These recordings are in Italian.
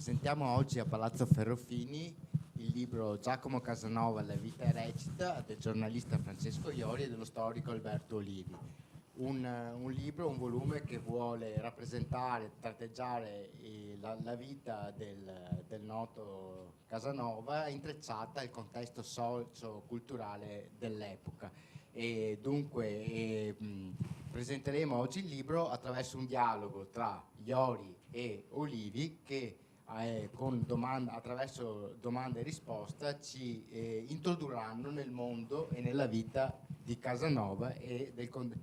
Presentiamo oggi a Palazzo Ferrofini il libro Giacomo Casanova, La vita e recita, del giornalista Francesco Iori e dello storico Alberto Olivi. Un libro, un volume che vuole rappresentare, tratteggiare la vita del noto Casanova, intrecciata al contesto socio-culturale dell'epoca. E dunque presenteremo oggi il libro attraverso un dialogo tra Iori e Olivi che attraverso domanda e risposta ci introdurranno nel mondo e nella vita di Casanova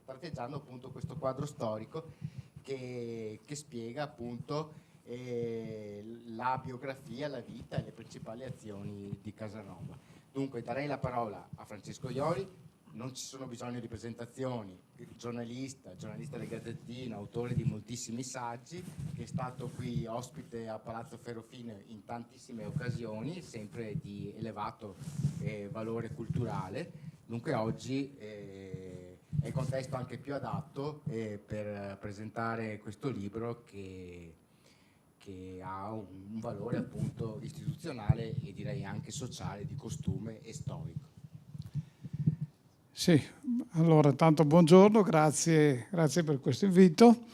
tratteggiando appunto questo quadro storico che spiega appunto la biografia, la vita e le principali azioni di Casanova. Dunque darei la parola a Francesco Iori. Non ci sono bisogno di presentazioni, giornalista del Gazzettino, autore di moltissimi saggi, che è stato qui ospite a Palazzo Ferrofini in tantissime occasioni, sempre di elevato valore culturale. Dunque oggi è il contesto anche più adatto per presentare questo libro che ha un valore appunto istituzionale e direi anche sociale, di costume e storico. Sì, allora tanto buongiorno, grazie per questo invito.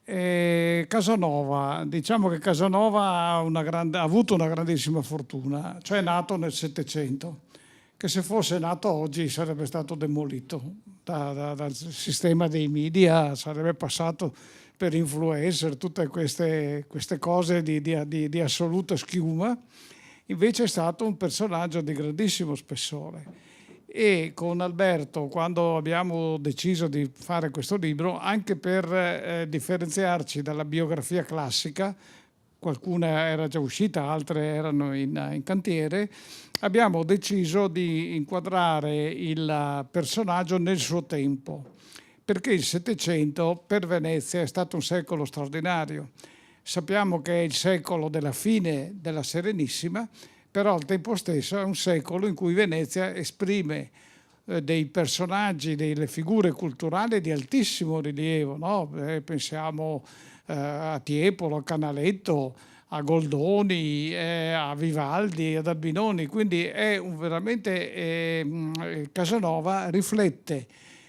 Casanova, diciamo che Casanova ha avuto una grandissima fortuna, cioè è nato nel Settecento, che se fosse nato oggi sarebbe stato demolito dal sistema dei media, sarebbe passato per influencer, tutte queste cose di assoluta schiuma. Invece è stato un personaggio di grandissimo spessore. E con Alberto, quando abbiamo deciso di fare questo libro, anche per differenziarci dalla biografia classica, qualcuna era già uscita, altre erano in cantiere, abbiamo deciso di inquadrare il personaggio nel suo tempo, perché il Settecento per Venezia è stato un secolo straordinario. Sappiamo che è il secolo della fine della Serenissima, però al tempo stesso è un secolo in cui Venezia esprime dei personaggi, delle figure culturali di altissimo rilievo, no? Pensiamo a Tiepolo, a Canaletto, a Goldoni, a Vivaldi, ad Albinoni, quindi è veramente Casanova riflette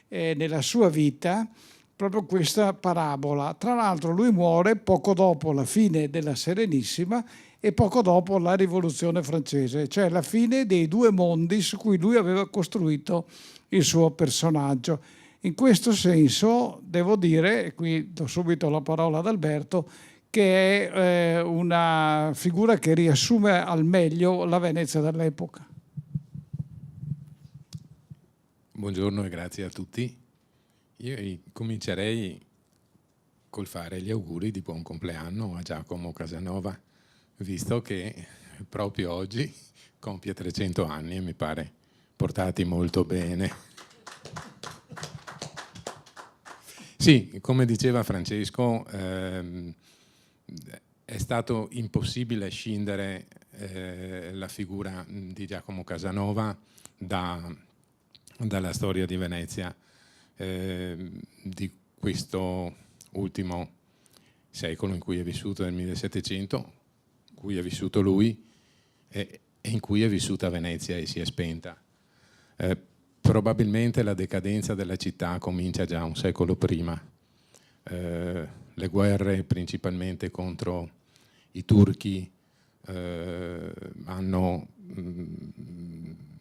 nella sua vita proprio questa parabola. Tra l'altro lui muore poco dopo la fine della Serenissima e poco dopo la Rivoluzione francese, cioè la fine dei due mondi su cui lui aveva costruito il suo personaggio. In questo senso devo dire, e qui do subito la parola ad Alberto, che è una figura che riassume al meglio la Venezia dell'epoca. Buongiorno e grazie a tutti. Io comincerei col fare gli auguri di buon compleanno a Giacomo Casanova, visto che proprio oggi compie 300 anni e mi pare portati molto bene. Sì, come diceva Francesco, è stato impossibile scindere la figura di Giacomo Casanova dalla storia di Venezia di questo ultimo secolo in cui è vissuto, nel 1700, in cui è vissuto lui e in cui è vissuta Venezia e si è spenta. Probabilmente la decadenza della città comincia già un secolo prima. Le guerre principalmente contro i turchi hanno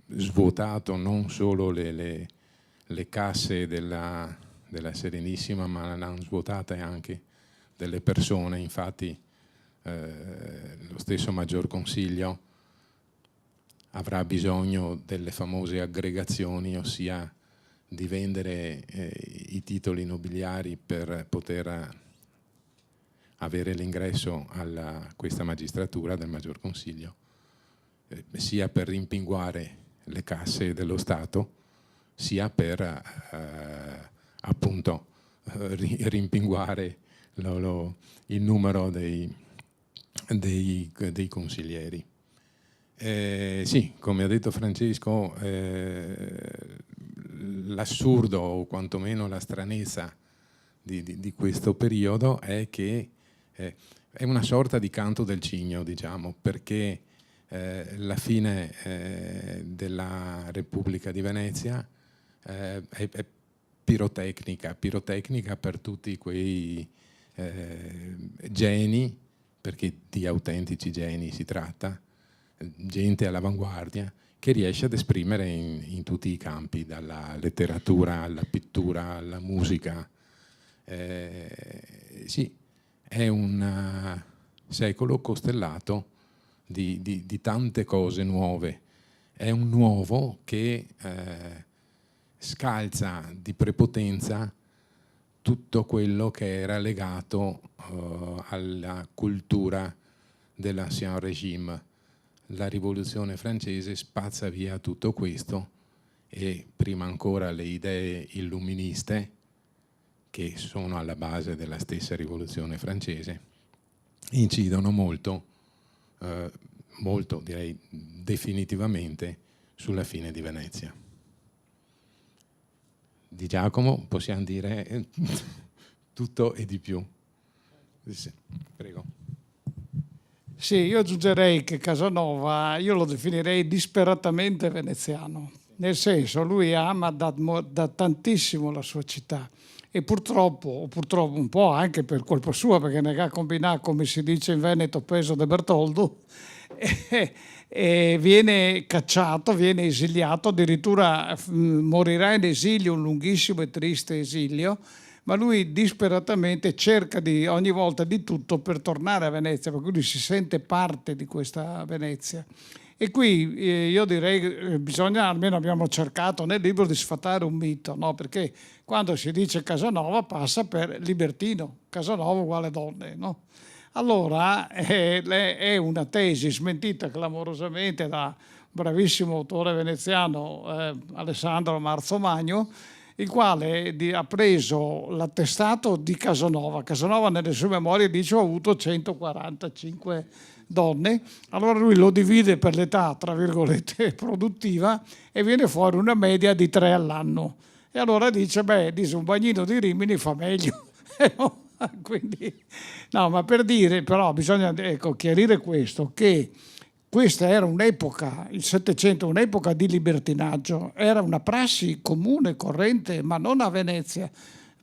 svuotato non solo le casse della Serenissima, ma l'hanno svuotata anche delle persone. Infatti lo stesso Maggior Consiglio avrà bisogno delle famose aggregazioni, ossia di vendere i titoli nobiliari per poter avere l'ingresso a questa magistratura del Maggior Consiglio, sia per rimpinguare le casse dello Stato, sia per appunto rimpinguare il numero dei consiglieri. Sì, come ha detto Francesco, l'assurdo o quantomeno la stranezza di questo periodo è che è una sorta di canto del cigno, diciamo, perché la fine della Repubblica di Venezia è pirotecnica per tutti quei geni, perché di autentici geni si tratta, gente all'avanguardia, che riesce ad esprimere in tutti i campi, dalla letteratura alla pittura alla musica. Sì, è un secolo costellato di tante cose nuove. È un nuovo che scalza di prepotenza tutto quello che era legato alla cultura dell'Ancien Régime. La rivoluzione francese spazza via tutto questo e prima ancora le idee illuministe, che sono alla base della stessa rivoluzione francese, incidono molto, direi definitivamente, sulla fine di Venezia. Di Giacomo possiamo dire tutto e di più. Prego. Sì, io aggiungerei che Casanova, io lo definirei disperatamente veneziano, nel senso lui ama da tantissimo la sua città e purtroppo un po' anche per colpa sua, perché ne ha combinato, come si dice in Veneto, peso de Bertoldo, e viene cacciato, viene esiliato, addirittura morirà in esilio, un lunghissimo e triste esilio, ma lui disperatamente cerca ogni volta di tutto per tornare a Venezia, perché lui si sente parte di questa Venezia. E qui io direi che bisogna, almeno abbiamo cercato nel libro, di sfatare un mito, no? Perché quando si dice Casanova passa per libertino, Casanova uguale donne, no? Allora è una tesi smentita clamorosamente da un bravissimo autore veneziano, Alessandro Marzomagno, il quale ha preso l'attestato di Casanova. Casanova nelle sue memorie dice: ho avuto 145 donne. Allora lui lo divide per l'età, tra virgolette, produttiva, e viene fuori una media di 3 all'anno. E allora dice un bagnino di Rimini fa meglio. Quindi, no, ma per dire, però bisogna chiarire questo, che questa era un'epoca, il Settecento, un'epoca di libertinaggio, era una prassi comune, corrente, ma non a Venezia.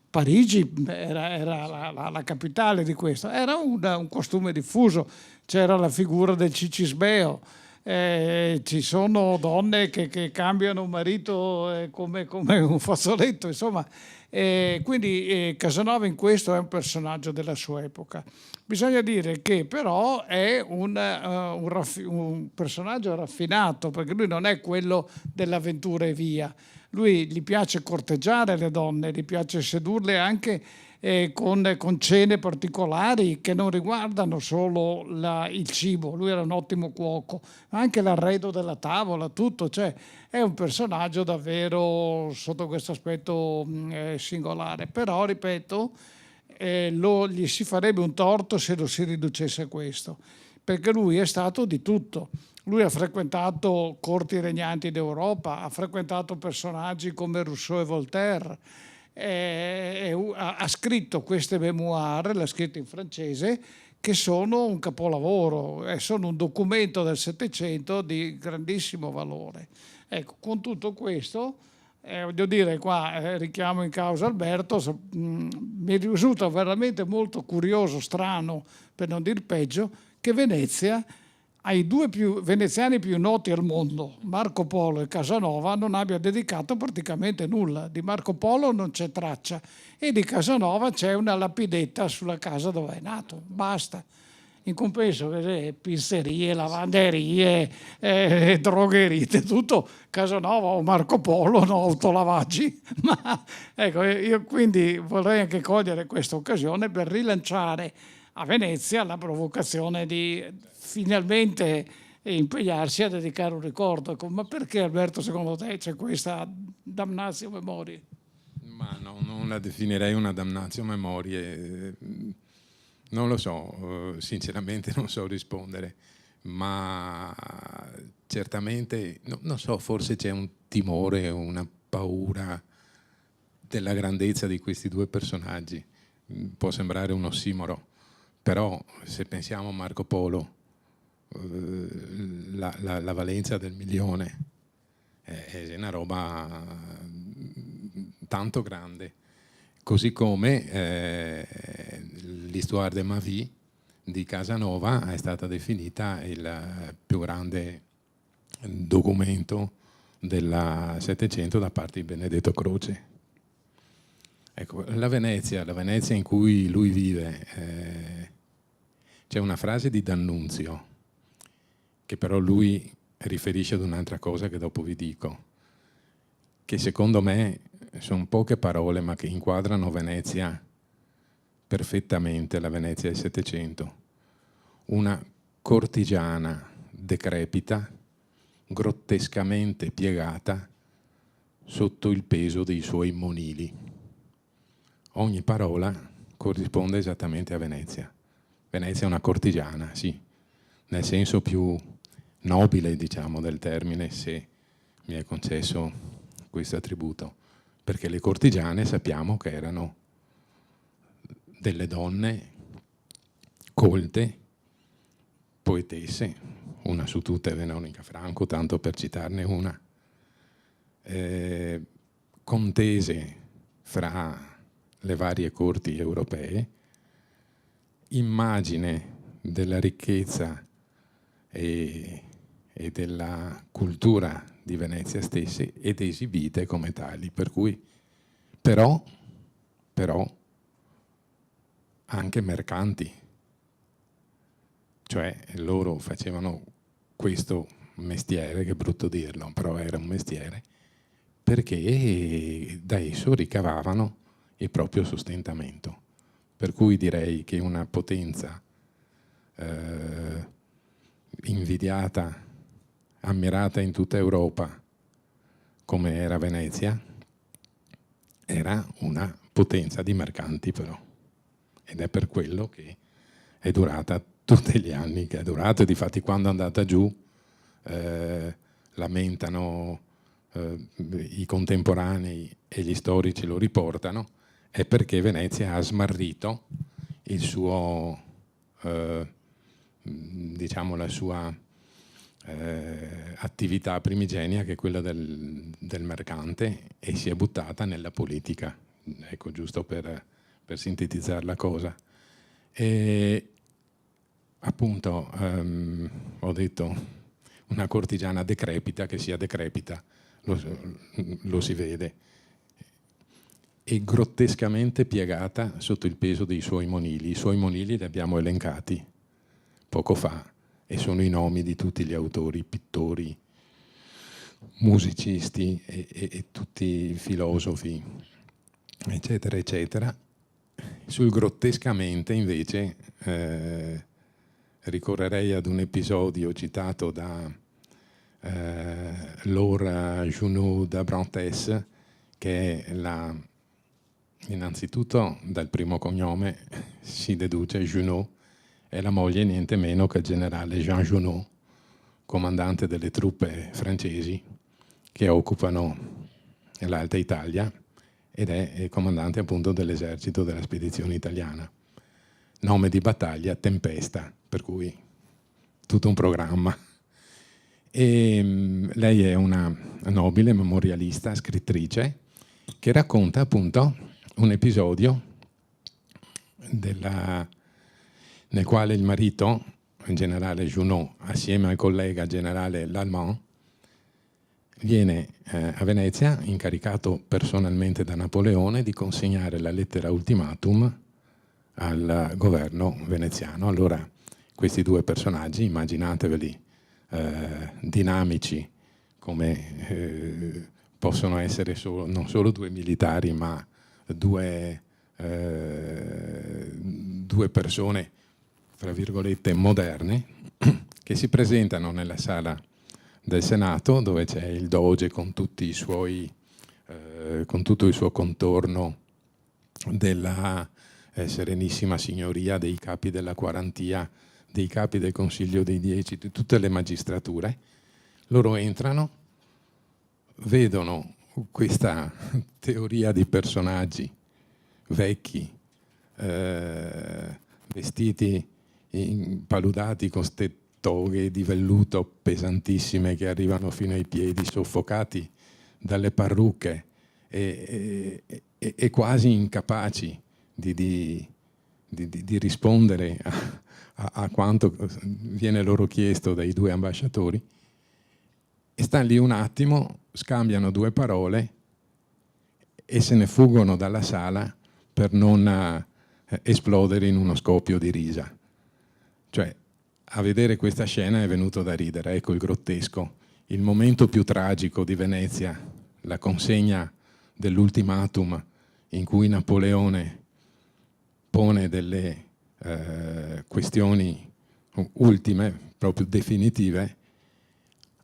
Parigi era la capitale di questo, era un costume diffuso, c'era la figura del cicisbeo, ci sono donne che cambiano marito come un fazzoletto, insomma. Quindi Casanova in questo è un personaggio della sua epoca. Bisogna dire che però è un personaggio raffinato, perché lui non è quello dell'avventura e via. Lui gli piace corteggiare le donne, gli piace sedurle anche con cene particolari che non riguardano solo il cibo. Lui era un ottimo cuoco, ma anche l'arredo della tavola, tutto. Cioè, è un personaggio davvero sotto questo aspetto singolare. Però, ripeto, gli si farebbe un torto se lo si riducesse a questo, perché lui è stato di tutto. Lui ha frequentato corti regnanti d'Europa, ha frequentato personaggi come Rousseau e Voltaire, ha scritto queste memoir, l'ha scritto in francese, che sono un capolavoro, sono un documento del Settecento di grandissimo valore. Ecco, con tutto questo, voglio dire, qua richiamo in causa Alberto, mi risulta veramente molto curioso, strano, per non dir peggio, che Venezia, ai 2 veneziani più noti al mondo, Marco Polo e Casanova, non abbia dedicato praticamente nulla. Di Marco Polo non c'è traccia e di Casanova c'è una lapidetta sulla casa dove è nato, basta. In compenso pizzerie, lavanderie, drogherie, tutto Casanova o Marco Polo, no, autolavaggi. Ma ecco, io quindi vorrei anche cogliere questa occasione per rilanciare a Venezia la provocazione di finalmente impegnarsi a dedicare un ricordo. Ma perché, Alberto, secondo te c'è questa damnatio memoriae? Ma no, non la definirei una damnatio memoriae, non lo so, sinceramente non so rispondere, ma certamente, non so, forse c'è un timore, una paura della grandezza di questi 2 personaggi. Può sembrare un ossimoro, però se pensiamo a Marco Polo, la valenza del 1.000.000 è una roba tanto grande, così come l'Histoire de ma vie di Casanova è stata definita il più grande documento del Settecento da parte di Benedetto Croce. Ecco, la Venezia in cui lui vive, c'è una frase di D'Annunzio che però lui riferisce ad un'altra cosa che dopo vi dico, che secondo me sono poche parole ma che inquadrano Venezia perfettamente, la Venezia del Settecento. Una cortigiana decrepita, grottescamente piegata sotto il peso dei suoi monili. Ogni parola corrisponde esattamente a Venezia. Venezia è una cortigiana, sì, nel senso più nobile, diciamo, del termine, se mi è concesso questo attributo, perché le cortigiane sappiamo che erano delle donne colte, poetesse, una su tutte Veronica Franco, tanto per citarne una, contese fra le varie corti europee, immagine della ricchezza e della cultura di Venezia stesse ed esibite come tali, per cui però anche mercanti, cioè loro facevano questo mestiere, che è brutto dirlo, però era un mestiere, perché da esso ricavavano il proprio sostentamento. Per cui direi che una potenza invidiata, ammirata in tutta Europa, come era Venezia, era una potenza di mercanti però. Ed è per quello che è durata tutti gli anni che è durato, e difatti quando è andata giù lamentano i contemporanei e gli storici lo riportano, è perché Venezia ha smarrito il suo, diciamo la sua attività primigenia, che è quella del mercante, e si è buttata nella politica, ecco, giusto per sintetizzare la cosa. E appunto ho detto una cortigiana decrepita, che sia decrepita lo si vede, e grottescamente piegata sotto il peso dei suoi monili. I suoi monili li abbiamo elencati poco fa e sono i nomi di tutti gli autori, pittori, musicisti e tutti i filosofi, eccetera, eccetera. Sul grottescamente invece ricorrerei ad un episodio citato da Laura Junot d'Abrantes, che è innanzitutto dal primo cognome si deduce Junot, è la moglie niente meno che il generale Jean Junot, comandante delle truppe francesi che occupano l'Alta Italia, ed è il comandante appunto dell'esercito della spedizione italiana. Nome di battaglia Tempesta, per cui tutto un programma. E lei è una nobile memorialista, scrittrice, che racconta appunto un episodio nel quale il marito, il generale Junot, assieme al collega generale Lallemand, viene a Venezia incaricato personalmente da Napoleone di consegnare la lettera ultimatum al governo veneziano. Allora questi due personaggi, immaginateveli dinamici come possono essere non solo due militari, ma due persone, fra virgolette, moderne, che si presentano nella sala del Senato, dove c'è il Doge con tutti i suoi, con tutto il suo contorno della Serenissima Signoria, dei capi della Quarantia, dei capi del Consiglio dei 10, di tutte le magistrature. Loro entrano, vedono questa teoria di personaggi vecchi, vestiti paludati con ste toghe di velluto pesantissime che arrivano fino ai piedi, soffocati dalle parrucche e quasi incapaci di rispondere a quanto viene loro chiesto dai due ambasciatori, e stanno lì un attimo, scambiano due parole e se ne fuggono dalla sala per non esplodere in uno scoppio di risa. Cioè, a vedere questa scena è venuto da ridere, ecco il grottesco. Il momento più tragico di Venezia, la consegna dell'ultimatum in cui Napoleone pone delle questioni ultime, proprio definitive,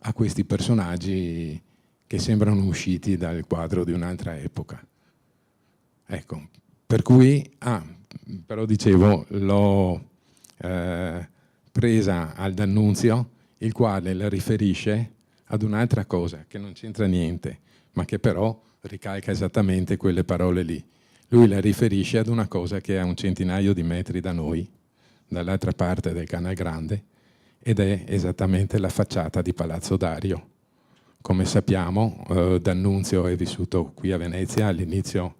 a questi personaggi che sembrano usciti dal quadro di un'altra epoca. Ecco, per cui, però dicevo, l'ho presa al D'Annunzio, il quale la riferisce ad un'altra cosa che non c'entra niente, ma che però ricalca esattamente quelle parole lì. Lui la riferisce ad una cosa che è a un centinaio di metri da noi, dall'altra parte del Canal Grande, ed è esattamente la facciata di Palazzo Dario. Come sappiamo, D'Annunzio è vissuto qui a Venezia all'inizio,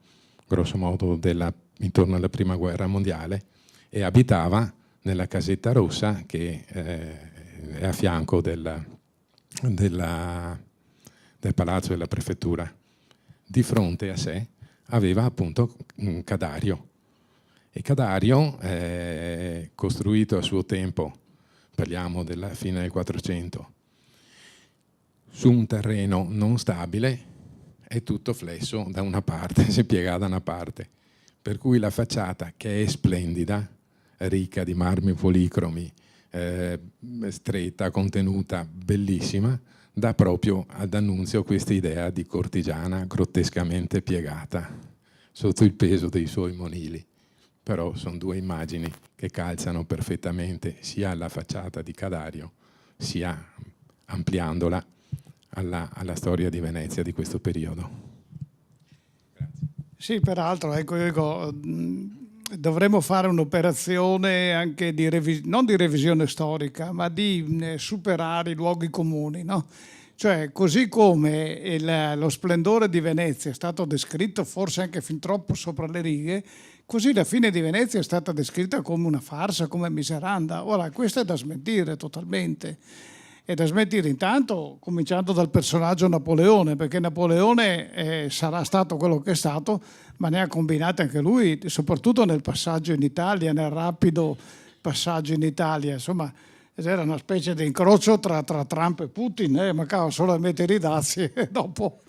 grosso modo, intorno alla Prima Guerra Mondiale, e abitava nella casetta rossa che è a fianco del palazzo della prefettura. Di fronte a sé aveva appunto un Cadario, e Cadario, costruito a suo tempo, parliamo della fine del 400, su un terreno non stabile, è tutto flesso da una parte, si piega da una parte, per cui la facciata, che è splendida, ricca di marmi policromi, stretta, contenuta, bellissima, dà proprio ad Annunzio questa idea di cortigiana grottescamente piegata sotto il peso dei suoi monili. Però sono due immagini che calzano perfettamente sia alla facciata di Cadario, sia ampliandola alla storia di Venezia di questo periodo. Grazie. Sì, peraltro, ecco, dovremmo fare un'operazione anche non di revisione storica, ma di superare i luoghi comuni, no? Cioè, così come lo splendore di Venezia è stato descritto forse anche fin troppo sopra le righe, così la fine di Venezia è stata descritta come una farsa, come miseranda. Ora, questo è da smentire totalmente. È da smentire intanto, cominciando dal personaggio Napoleone, perché Napoleone sarà stato quello che è stato, ma ne ha combinate anche lui, soprattutto nel passaggio in Italia, nel rapido passaggio in Italia. Insomma, era una specie di incrocio tra Trump e Putin, mancava solo a mettere i dazi e dopo,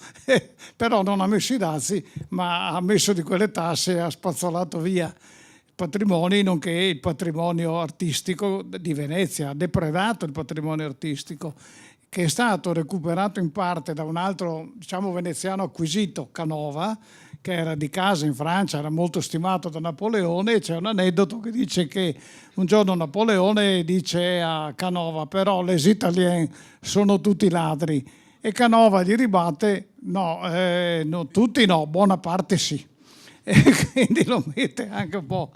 però non ha messo i dazi, ma ha messo di quelle tasse e ha spazzolato via patrimoni, nonché il patrimonio artistico di Venezia, ha depredato il patrimonio artistico, che è stato recuperato in parte da un altro, diciamo, veneziano acquisito, Canova, che era di casa in Francia, era molto stimato da Napoleone, e c'è un aneddoto che dice che un giorno Napoleone dice a Canova: però les Italiens sono tutti ladri, e Canova gli ribatte: no, tutti no, buona parte sì. E quindi lo mette anche un po'.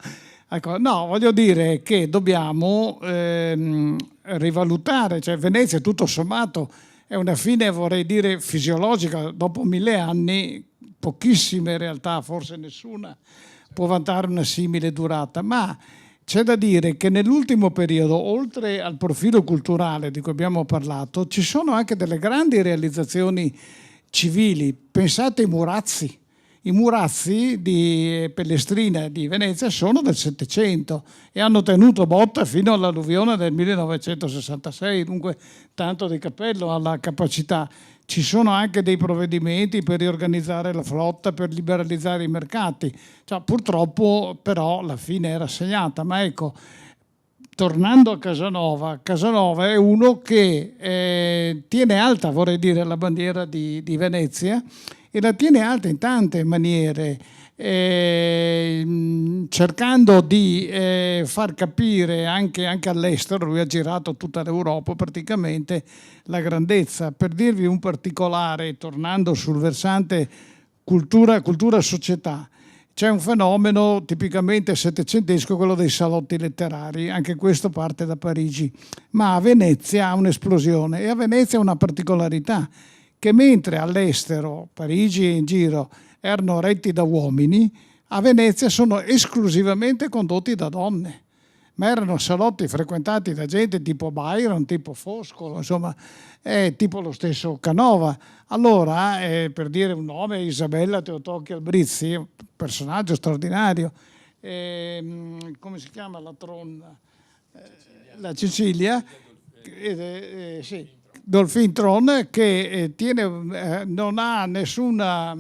Ecco, no, voglio dire che dobbiamo rivalutare, cioè Venezia tutto sommato è una fine, vorrei dire, fisiologica. Dopo 1000 anni, pochissime in realtà, forse nessuna, può vantare una simile durata, ma c'è da dire che nell'ultimo periodo, oltre al profilo culturale di cui abbiamo parlato, ci sono anche delle grandi realizzazioni civili. Pensate ai Murazzi. I Murazzi di Pellestrina di Venezia sono del Settecento e hanno tenuto botta fino all'alluvione del 1966, dunque tanto di cappello alla capacità. Ci sono anche dei provvedimenti per riorganizzare la flotta, per liberalizzare i mercati. Cioè, purtroppo però la fine era segnata, ma ecco, tornando a Casanova, Casanova è uno che tiene alta, vorrei dire, la bandiera di Venezia, e la tiene alta in tante maniere, cercando di far capire anche all'estero, lui ha girato tutta l'Europa praticamente, la grandezza. Per dirvi un particolare, tornando sul versante cultura società, c'è un fenomeno tipicamente settecentesco, quello dei salotti letterari, anche questo parte da Parigi, ma a Venezia ha un'esplosione, e a Venezia ha una particolarità, che mentre all'estero, Parigi e in giro, erano retti da uomini, a Venezia sono esclusivamente condotti da donne, ma erano salotti frequentati da gente tipo Byron, tipo Foscolo, insomma, tipo lo stesso Canova. Allora, per dire un nome, Isabella Teotocchi Albrizzi, personaggio straordinario, come si chiama la tronna? La Cecilia, sì, Dolphin Tron, che non ha nessuna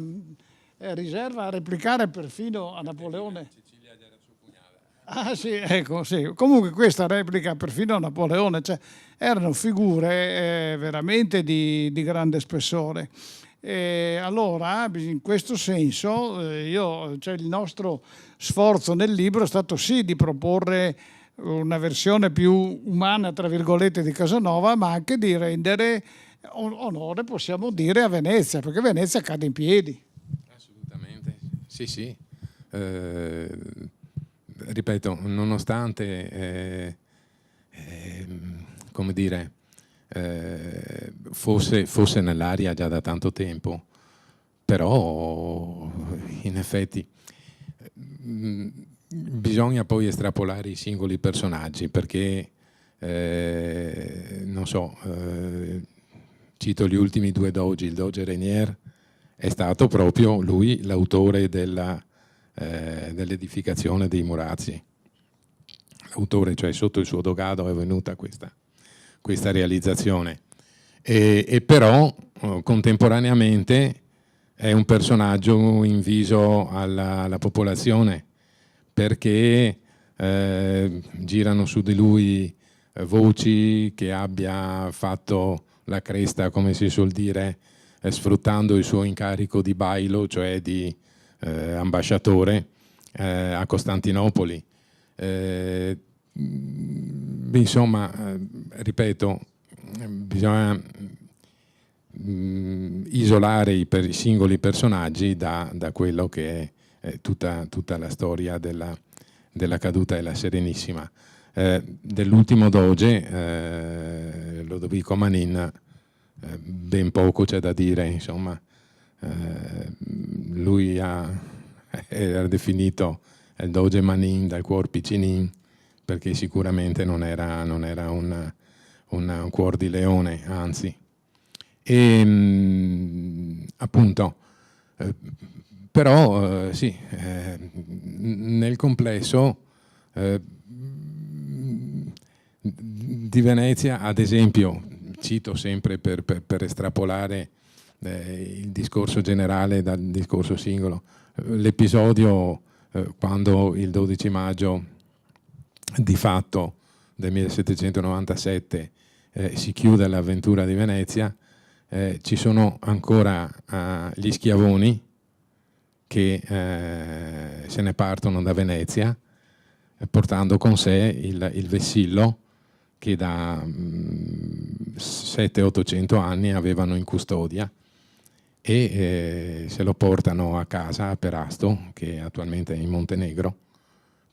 riserva a replicare perfino a Napoleone. Ah sì, ecco, sì. Comunque questa replica perfino a Napoleone, cioè erano figure veramente di grande spessore. Allora, in questo senso, cioè il nostro sforzo nel libro è stato sì di proporre una versione più umana, tra virgolette, di Casanova, ma anche di rendere onore, possiamo dire, a Venezia, perché Venezia cade in piedi. Assolutamente, sì, sì. Ripeto, nonostante come dire, fosse nell'aria già da tanto tempo, però in effetti bisogna poi estrapolare i singoli personaggi, perché non so, cito gli ultimi due dogi. Il doge Rainier è stato proprio lui l'autore dell'edificazione dei Murazzi. L'autore, cioè sotto il suo dogado è venuta questa realizzazione. E però contemporaneamente è un personaggio inviso alla popolazione, perché girano su di lui voci che abbia fatto la cresta, come si suol dire, sfruttando il suo incarico di bailo, cioè di ambasciatore a Costantinopoli. Insomma, ripeto, bisogna isolare i singoli personaggi da quello che è tutta la storia della caduta della Serenissima. Dell'ultimo doge, Lodovico Manin, ben poco c'è da dire, insomma. Lui era definito il doge Manin dal cuor piccinin, perché sicuramente non era un cuor di leone, anzi. E appunto, però sì, nel complesso di Venezia, ad esempio, cito sempre per estrapolare il discorso generale dal discorso singolo, l'episodio quando il 12 maggio di fatto del 1797 si chiude l'avventura di Venezia, ci sono ancora gli schiavoni che se ne partono da Venezia portando con sé il vessillo che da 700-800 anni avevano in custodia, e se lo portano a casa a Perasto, che attualmente è in Montenegro,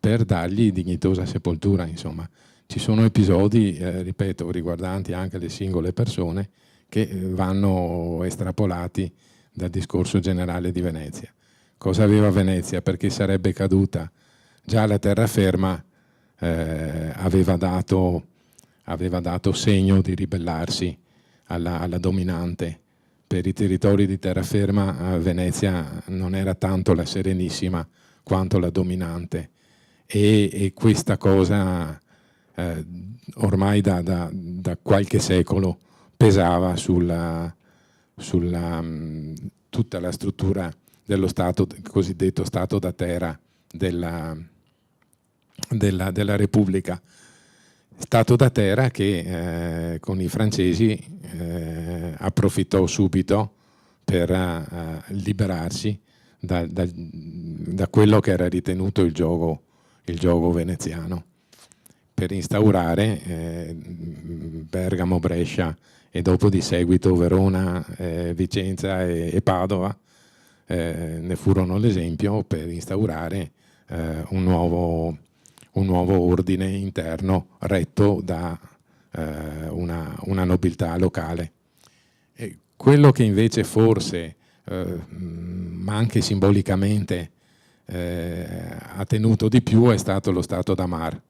per dargli dignitosa sepoltura. Insomma, ci sono episodi, ripeto, riguardanti anche le singole persone, che vanno estrapolati dal discorso generale di Venezia. Cosa aveva Venezia? Perché sarebbe caduta? Già la terraferma aveva dato segno di ribellarsi alla dominante. Per i territori di terraferma Venezia non era tanto la Serenissima quanto la dominante, e questa cosa ormai da qualche secolo pesava sulla tutta la struttura dello Stato, cosiddetto Stato da terra della Repubblica. Stato da terra che con i francesi approfittò subito per liberarsi da quello che era ritenuto il giogo veneziano, per instaurare Bergamo, Brescia e dopo di seguito Verona, Vicenza e Padova ne furono l'esempio per instaurare un nuovo ordine interno retto da una nobiltà locale. E quello che invece forse, ma anche simbolicamente, ha tenuto di più è stato lo Stato d'Amar,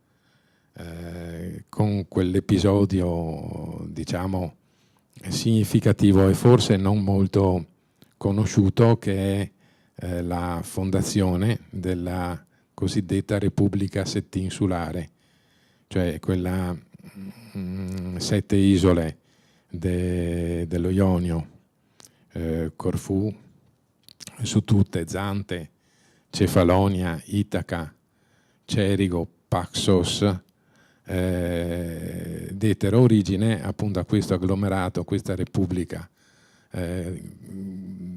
con quell'episodio, diciamo, significativo e forse non molto conosciuto, che è la fondazione della cosiddetta Repubblica Settinsulare, cioè quella 7 isole dello Ionio, Corfù, su tutte, Zante, Cefalonia, Itaca, Cerigo, Paxos, dettero origine appunto a questo agglomerato, a questa repubblica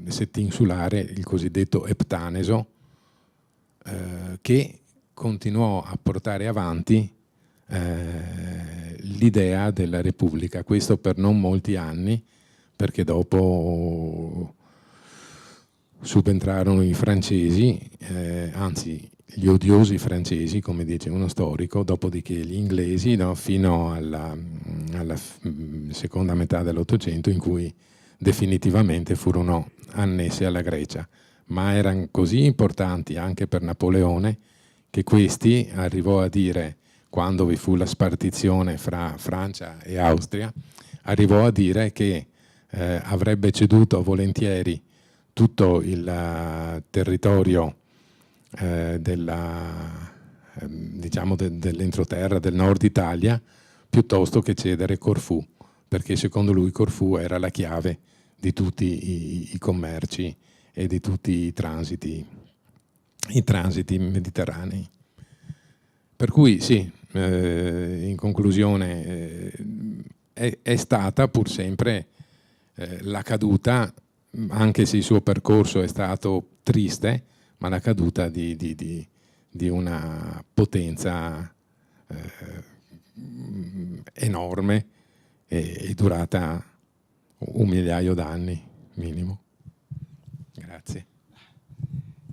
settinsulare, il cosiddetto Eptaneso, che continuò a portare avanti l'idea della repubblica, questo per non molti anni, perché dopo subentrarono i francesi, anzi gli odiosi francesi, come dice uno storico, dopodiché gli inglesi, no, fino alla seconda metà dell'Ottocento, in cui definitivamente furono annesse alla Grecia. Ma erano così importanti anche per Napoleone che questi arrivò a dire, quando vi fu la spartizione fra Francia e Austria, arrivò a dire che avrebbe ceduto volentieri tutto il territorio diciamo dell'entroterra del nord Italia, piuttosto che cedere Corfù, perché secondo lui Corfù era la chiave di tutti i commerci e di tutti i transiti mediterranei. Per cui sì, in conclusione, è stata pur sempre la caduta, anche se il suo percorso è stato triste, ma la caduta di una potenza enorme e durata 1 migliaio d'anni minimo. Grazie.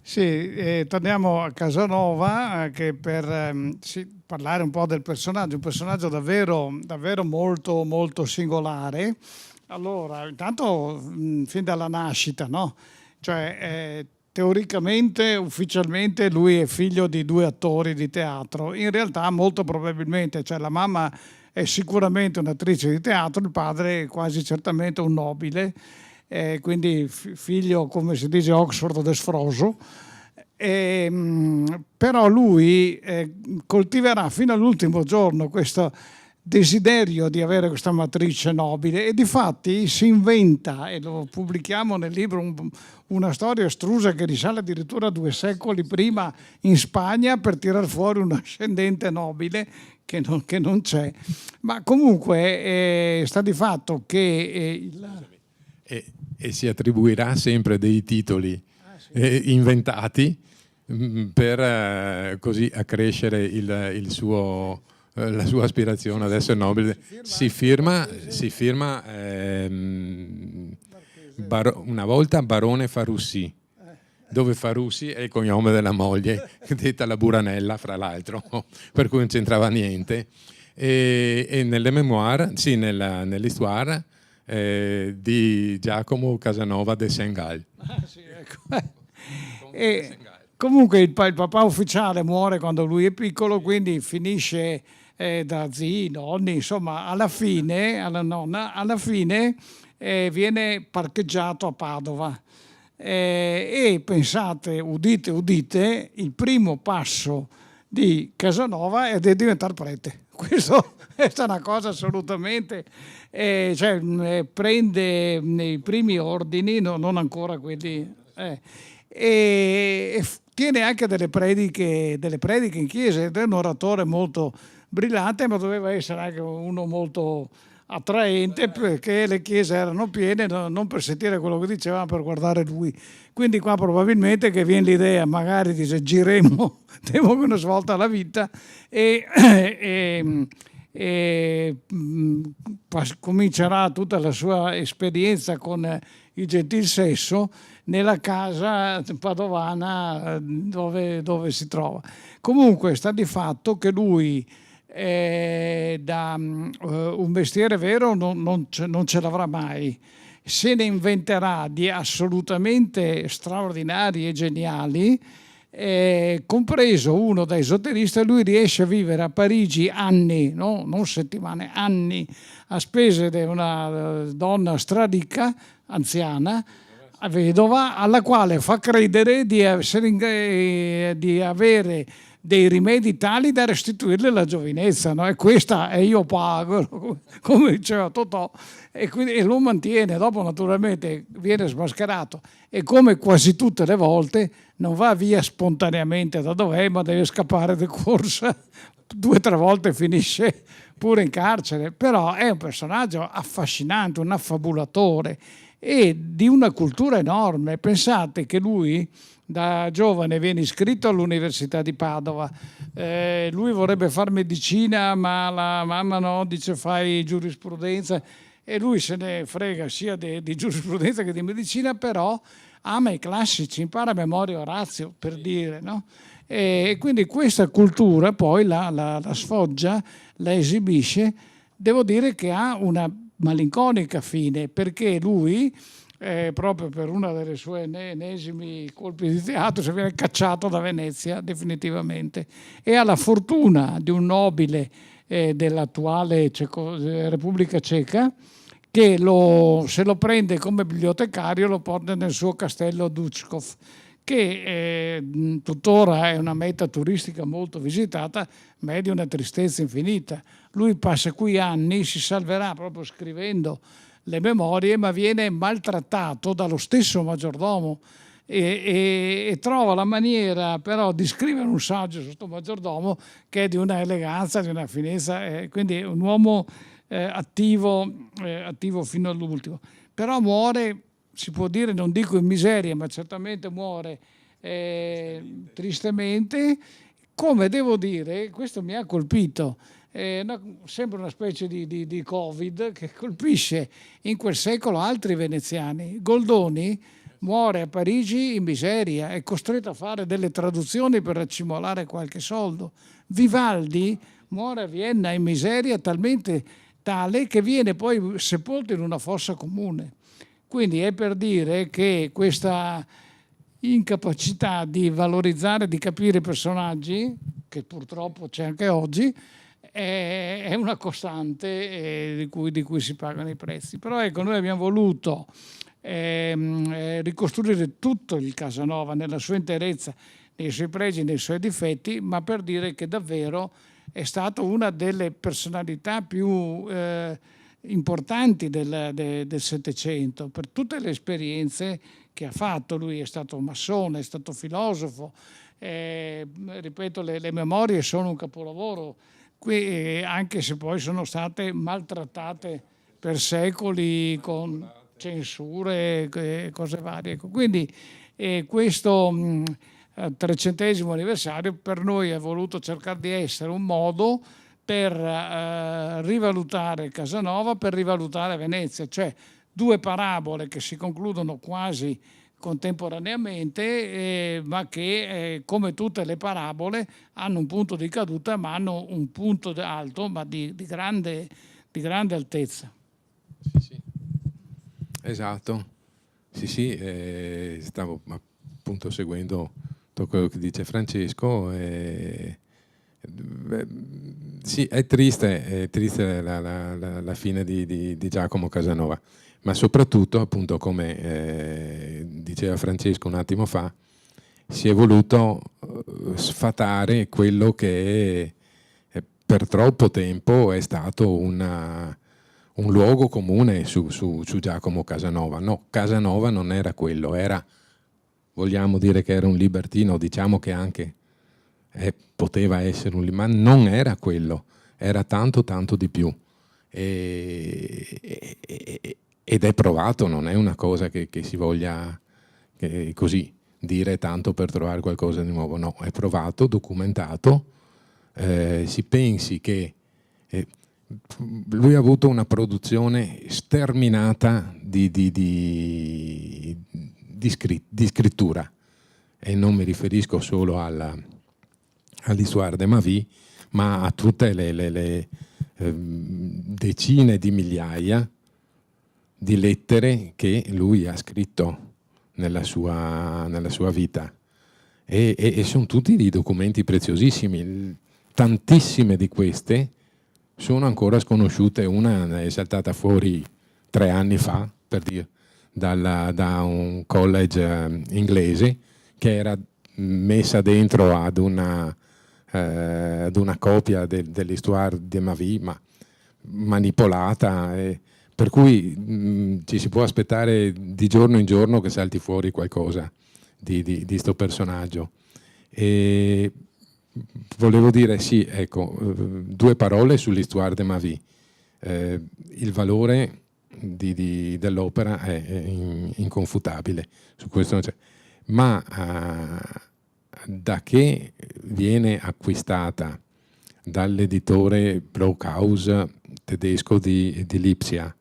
Sì, torniamo a Casanova per parlare un po' del personaggio, un personaggio davvero, davvero molto, molto singolare. Allora, intanto fin dalla nascita, no? Cioè, teoricamente, ufficialmente, lui è figlio di 2 attori di teatro. In realtà, molto probabilmente, cioè la mamma è sicuramente un'attrice di teatro, il padre è quasi certamente un nobile, quindi figlio, come si dice, Oxford d'Esfroso. Però lui coltiverà fino all'ultimo giorno questo desiderio di avere questa matrice nobile, e difatti si inventa, e lo pubblichiamo nel libro, una storia estrusa che risale addirittura 2 secoli prima in Spagna, per tirar fuori un ascendente nobile che non c'è. Ma comunque sta di fatto che e si attribuirà sempre dei titoli inventati per così accrescere la sua aspirazione ad essere nobile. Si firma una volta Barone Farussi, dove Farussi è il cognome della moglie, detta la Buranella, fra l'altro, per cui non c'entrava niente. E nelle memoir, sì, nell'histoire di Giacomo Casanova de Sengal. Sì, ecco. E comunque il papà ufficiale muore quando lui è piccolo, quindi finisce da zii, nonni, insomma, alla fine viene parcheggiato a Padova. E pensate, udite, udite, il primo passo di Casanova è di diventare prete. Questo è una cosa assolutamente, prende nei primi ordini, non ancora quelli, e tiene anche delle prediche in chiesa, ed è un oratore molto brillante, ma doveva essere anche uno molto attraente, perché le chiese erano piene, non per sentire quello che diceva, ma per guardare lui. Quindi qua probabilmente che viene l'idea, magari dice giremo, diamo una svolta alla vita, comincerà tutta la sua esperienza con il gentil sesso nella casa padovana dove si trova. Comunque sta di fatto che lui un mestiere vero non ce l'avrà mai. Se ne inventerà di assolutamente straordinari e geniali, compreso uno da esoterista. Lui riesce a vivere a Parigi anni, no? Non settimane, anni, a spese di una donna straricca, anziana, vedova, alla quale fa credere di avere dei rimedi tali da restituirle la giovinezza, no? E questa è io pago, come diceva Totò, e lo mantiene. Dopo naturalmente viene smascherato e, come quasi tutte le volte, non va via spontaneamente da dov'è, ma deve scappare di corsa 2 o 3 volte, finisce pure in carcere. Però è un personaggio affascinante, un affabulatore e di una cultura enorme. Pensate che lui da giovane viene iscritto all'Università di Padova, lui vorrebbe fare medicina, ma la mamma no, dice fai giurisprudenza, e lui se ne frega sia di giurisprudenza che di medicina, però ama i classici, impara a memoria Orazio, per dire, no? E quindi questa cultura poi la sfoggia, la esibisce. Devo dire che ha una malinconica fine, perché lui, proprio per una delle sue ennesimi colpi di teatro, si viene cacciato da Venezia definitivamente, e ha la fortuna di un nobile dell'attuale Repubblica Ceca che se lo prende come bibliotecario, lo porta nel suo castello Duchkov, che tuttora è una meta turistica molto visitata, ma è di una tristezza infinita. Lui passa qui anni, si salverà proprio scrivendo le memorie, ma viene maltrattato dallo stesso maggiordomo e trova la maniera però di scrivere un saggio su questo maggiordomo che è di una eleganza, di una finezza, quindi è un uomo attivo fino all'ultimo. Però muore, si può dire, non dico in miseria, ma certamente muore tristemente, come devo dire, questo mi ha colpito. Sembra una specie di Covid che colpisce in quel secolo altri veneziani. Goldoni muore a Parigi in miseria, è costretto a fare delle traduzioni per raccimolare qualche soldo. Vivaldi muore a Vienna in miseria talmente tale che viene poi sepolto in una fossa comune. Quindi è per dire che questa incapacità di valorizzare, di capire i personaggi, che purtroppo c'è anche oggi, è una costante di cui si pagano i prezzi. Però ecco, noi abbiamo voluto ricostruire tutto il Casanova nella sua interezza, nei suoi pregi, nei suoi difetti, ma per dire che davvero è stato una delle personalità più importanti del Settecento, per tutte le esperienze che ha fatto. Lui è stato massone, è stato filosofo, ripeto, le memorie sono un capolavoro, anche se poi sono state maltrattate per secoli con censure e cose varie. Quindi questo 300° anniversario per noi ha voluto cercare di essere un modo per rivalutare Casanova, per rivalutare Venezia, cioè 2 parabole che si concludono quasi contemporaneamente, ma che come tutte le parabole hanno un punto di caduta, ma hanno un punto alto, ma di grande altezza. Sì. Esatto, sì, stavo appunto seguendo quello che dice Francesco. Sì, è triste la fine di Giacomo Casanova, ma soprattutto, appunto, come diceva Francesco un attimo fa, si è voluto sfatare quello che per troppo tempo è stato un luogo comune su Giacomo Casanova. No, Casanova non era quello, vogliamo dire che era un libertino, diciamo che anche poteva essere ma non era quello, era tanto di più, ed è provato, non è una cosa che si voglia così dire tanto per trovare qualcosa di nuovo, no, è provato, documentato. Si pensi che lui ha avuto una produzione sterminata di di scrittura, e non mi riferisco solo all'Histoire de ma vie, ma a tutte le decine di migliaia di lettere che lui ha scritto nella sua vita, e sono tutti dei documenti preziosissimi. Tantissime di queste sono ancora sconosciute. Una è saltata fuori 3 anni fa, per dire, da un college inglese, che era messa dentro ad una copia dell'Histoire de ma vie, ma manipolata, per cui ci si può aspettare di giorno in giorno che salti fuori qualcosa di sto personaggio. E volevo dire, sì, ecco, 2 parole sull'Histoire de ma vie. Il valore dell'opera è inconfutabile, su questo non c'è. Ma da che viene acquistata dall'editore Brockhaus tedesco di Lipsia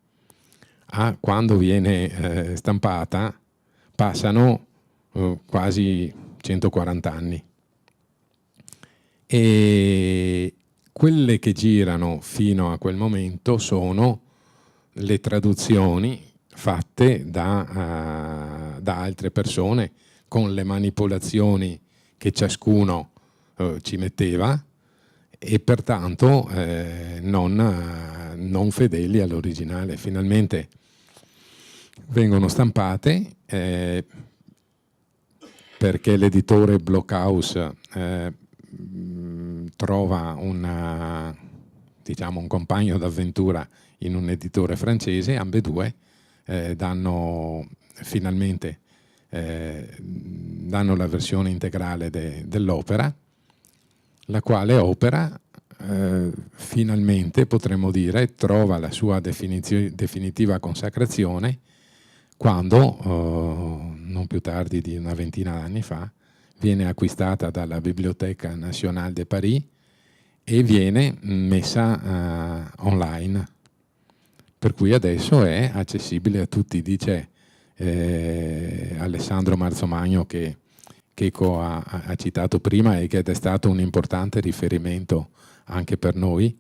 a quando viene stampata passano quasi 140 anni, e quelle che girano fino a quel momento sono le traduzioni fatte da altre persone, con le manipolazioni che ciascuno ci metteva, e pertanto non fedeli all'originale. Finalmente vengono stampate, perché l'editore Blockhaus trova un compagno d'avventura in un editore francese. Ambedue finalmente danno la versione integrale dell'opera, la quale opera finalmente, potremmo dire, trova la sua definitiva consacrazione quando, non più tardi di una ventina d'anni fa, viene acquistata dalla Bibliothèque Nationale de Paris e viene messa online, per cui adesso è accessibile a tutti. Dice Alessandro Marzomagno, che Checo ha citato prima e che è stato un importante riferimento anche per noi,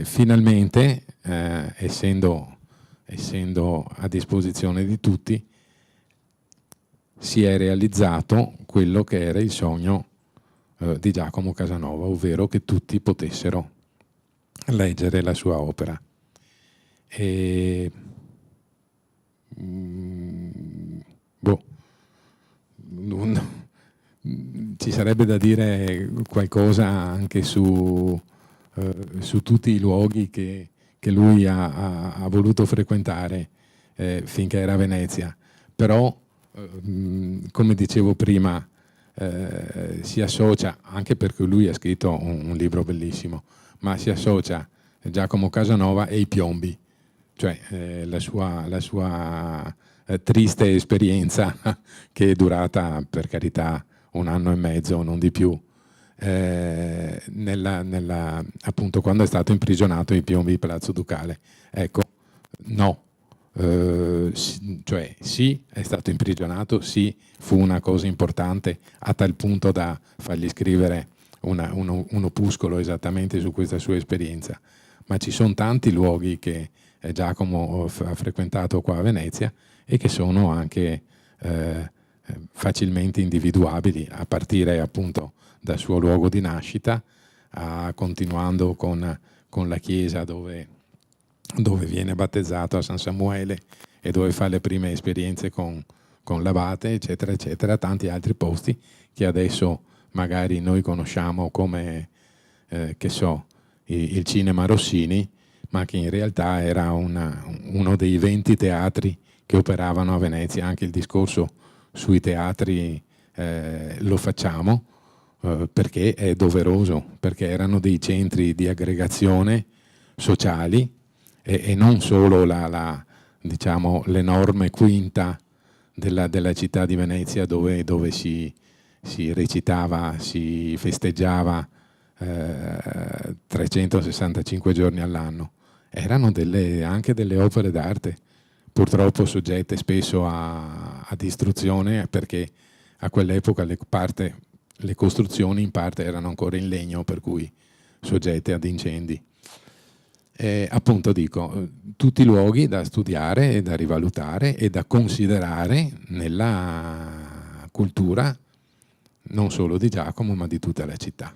finalmente, essendo a disposizione di tutti, si è realizzato quello che era il sogno di Giacomo Casanova, ovvero che tutti potessero leggere la sua opera. Ci sarebbe da dire qualcosa anche su tutti i luoghi che lui ha voluto frequentare finché era a Venezia, però come dicevo prima, si associa, anche perché lui ha scritto un libro bellissimo, ma si associa Giacomo Casanova e i piombi, cioè la sua triste esperienza che è durata, per carità, 1 anno e mezzo, non di più, appunto quando è stato imprigionato ai piombi di Palazzo Ducale. Ecco, no, cioè sì, è stato imprigionato, sì, fu una cosa importante a tal punto da fargli scrivere un opuscolo esattamente su questa sua esperienza, ma ci sono tanti luoghi che Giacomo ha frequentato qua a Venezia e che sono anche facilmente individuabili, a partire appunto dal suo luogo di nascita, continuando con la chiesa dove viene battezzato a San Samuele e dove fa le prime esperienze con l'abate, eccetera, eccetera, tanti altri posti che adesso magari noi conosciamo come, che so, il Cinema Rossini, ma che in realtà era uno dei 20 teatri che operavano a Venezia. Anche il discorso sui teatri lo facciamo perché è doveroso, perché erano dei centri di aggregazione sociali e non solo diciamo, l'enorme quinta della città di Venezia dove si recitava, si festeggiava 365 giorni all'anno. Erano anche delle opere d'arte purtroppo soggette spesso a distruzione, perché a quell'epoca le costruzioni in parte erano ancora in legno, per cui soggette ad incendi. Appunto dico, tutti luoghi da studiare e da rivalutare e da considerare nella cultura non solo di Giacomo ma di tutta la città.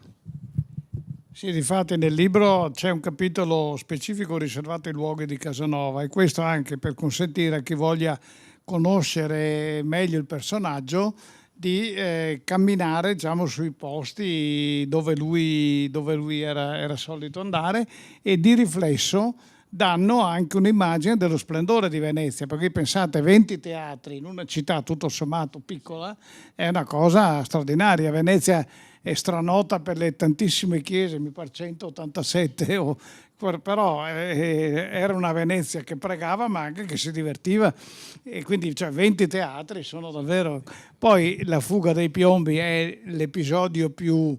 Sì, difatti nel libro c'è un capitolo specifico riservato ai luoghi di Casanova, e questo anche per consentire a chi voglia conoscere meglio il personaggio di camminare, diciamo, sui posti dove lui era solito andare, e di riflesso danno anche un'immagine dello splendore di Venezia, perché pensate, 20 teatri in una città tutto sommato piccola è una cosa straordinaria. Venezia è stranota per le tantissime chiese, mi pare 187, però era una Venezia che pregava ma anche che si divertiva, e quindi 20 teatri sono davvero... Poi La fuga dei piombi è l'episodio più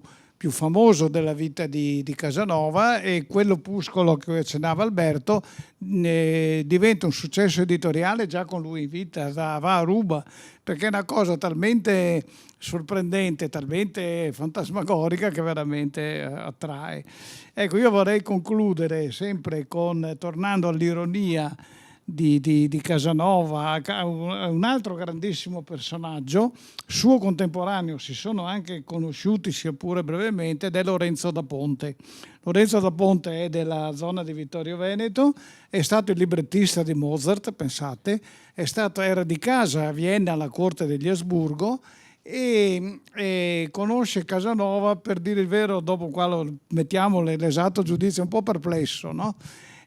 famoso della vita di Casanova, e quell'opuscolo che accennava Alberto diventa un successo editoriale già con lui in vita, va a ruba, perché è una cosa talmente sorprendente, talmente fantasmagorica che veramente attrae. Ecco, io vorrei concludere sempre tornando all'ironia di Casanova, un altro grandissimo personaggio, suo contemporaneo, si sono anche conosciuti sia pure brevemente, ed è Lorenzo da Ponte. Lorenzo da Ponte è della zona di Vittorio Veneto, è stato il librettista di Mozart, pensate, era di casa a Vienna alla corte degli Asburgo, e conosce Casanova, per dire il vero, dopo qua mettiamo l'esatto giudizio, un po' perplesso, no?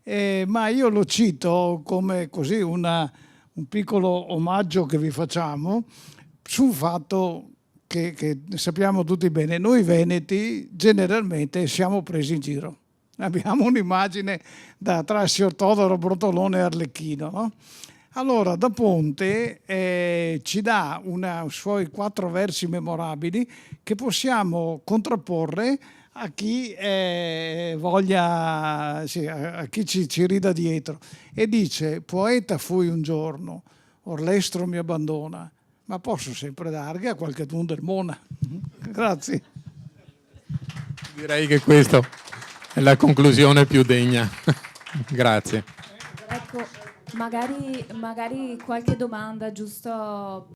Ma io lo cito come così un piccolo omaggio che vi facciamo su un fatto che sappiamo tutti bene. Noi veneti generalmente siamo presi in giro, abbiamo un'immagine da Trassio, Todoro, Brotolone e Arlecchino, no? Allora Da Ponte ci dà i suoi 4 versi memorabili che possiamo contrapporre a chi voglia, sì, a chi ci rida dietro, e dice: poeta fui un giorno, or l'estro mi abbandona, ma posso sempre darghe a qualche d'un del Mona. Grazie. Direi che questa è la conclusione più degna. Grazie. Ecco, magari qualche domanda, giusto